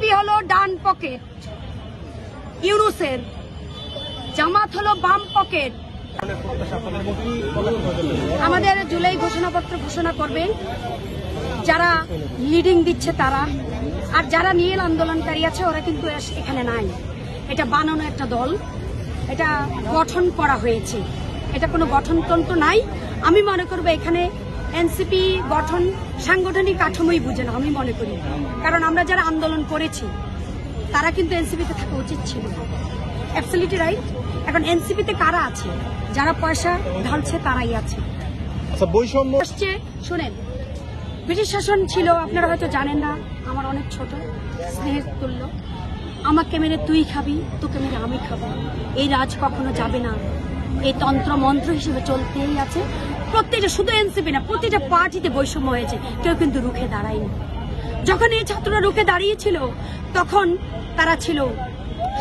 NCP হলো ডান pocket ইউনূসের, জামাত হলো বাম পকেট। আমাদের জুলাই ঘোষণাপত্র ঘোষণা করবেন যারা লিডিং দিচ্ছে তারা, আর যারা নীল আন্দোলনকারী আছে ওরা কিন্তু এখানে নাই। এটা বানানো একটা দল, এটা গঠন করা হয়েছে, এটা কোনো গঠনতন্ত্র নাই। আমি মনে করবো এখানে এনসিপি গঠন সাংগঠনিক কাঠামোই বুঝে না, আমি মনে করি। কারণ আমরা যারা আন্দোলন করেছি তারা কিন্তু এনসিপিতে থাকা উচিত ছিল, অ্যাবসলিউটলি রাইট। এখন এনসিপিতে কারা আছে? যারা পয়সা ঢালছে তারাই আছে। আচ্ছা, বৈষম্য আসছে শোনেন, ব্রিটিশ শাসন ছিল, আপনারা হয়তো জানেন না, আমার অনেক ছোট স্নেহের তুল্য। আমাকে মেরে তুই খাবি, তোকে মেরে আমি খাবো, এই রাজ কখনো যাবে না। এই তন্ত্র মন্ত্র হিসেবে চলতেই আছে। প্রত্যেকটা, শুধু এনসিপি না, প্রত্যেকটা পার্টিতে বৈষম্য হয়েছে, কেউ কিন্তু রুখে দাঁড়ায়নি। যখন এই ছাত্ররা রুখে দাঁড়িয়েছিল তখন তারা ছিল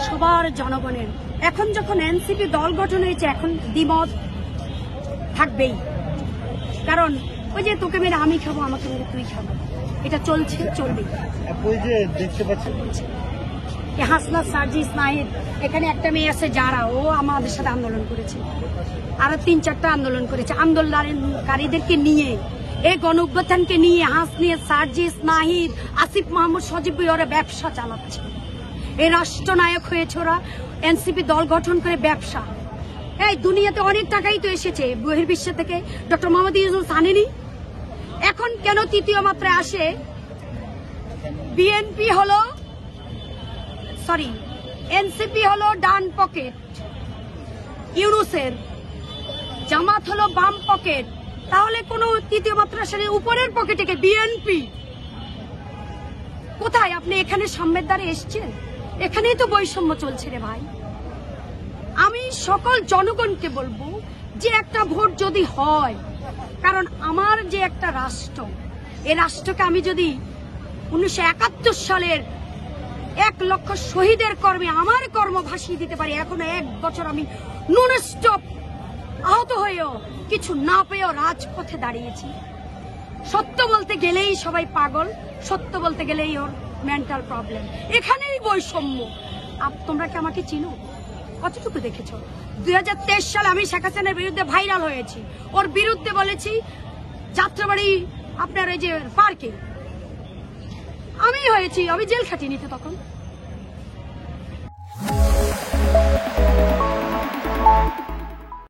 সবার জনগণের। এখন যখন এনসিপি দল গঠন হয়েছে, এখন দ্বিমত থাকবেই। কারণ ওই যে তোকে মেরে আমি খাবো, আমাকে মেরে তুই খাবো, এটা চলছে, চলবে। ওই যে দেখতে পাচ্ছেন হাসনা সার্জিস নাহিদ, এখানে একটা মেয়ে আছে যারা, ও আমাদের সাথে আন্দোলন করেছে, আরো ৩-৪টা আন্দোলন করেছে। আন্দোলনকারীদেরকে নিয়ে, এই গণ অভ্যুত্থানকে নিয়ে হাসনিয়া সার্জিস নাহিদ, আসিফ মাহমুদ, সজীব ওরা ব্যবসা চালাচ্ছে। এই রাষ্ট্রনায়ক হয়েছে ওরা, এনসিপি দল গঠন করে ব্যবসা। এই দুনিয়াতে অনেক টাকাই তো এসেছে বহির্বিশ্ব থেকে, ডক্টর মোহাম্মদ ইউনূস আনেনি। এখন কেন তৃতীয় মাত্রায় আসে? বিএনপি হলো, সরি, এনসিপি হলো ডান পকেট ইউনূসের, জামাত হলো বাম পকেট। তাহলে কোন তৃতীয় মাত্রা আসলে উপরের পকেটে কে? বিএনপি। কোথায়? আপনি এখানে সাম্যের দ্বারে এসছেন, এখানেই তো বৈষম্য চলছে রে ভাই। আমি সকল জনগণকে বলবো যে একটা ভোট যদি হয়, কারণ আমার যে একটা রাষ্ট্র, এই রাষ্ট্রকে আমি যদি 1971 সালের 1 লক্ষ শহীদের কর্মে আমার কর্ম ভাসিয়ে দিতে পারি, এখনো 1 বছর আমি নন স্টপ আহত হয়েও কিছু না পেয়েও রাজপথে দাঁড়িয়েছি। সত্য বলতে গেলেই সবাই পাগল, সত্য বলতে গেলেই ওর মেন্টাল প্রবলেম। এখানেই বৈষম্য। তোমরা কি আমাকে চিনো? কতটুকু দেখেছো? 2023 সালে আমি শেখ হাসিনার বিরুদ্ধে ভাইরাল হয়েছি, ওর বিরুদ্ধে বলেছি যাত্রাবাড়ি আপনার ওই যে পার্কে আমি হয়েছি, আমি জেল খাটিনি তো তখন।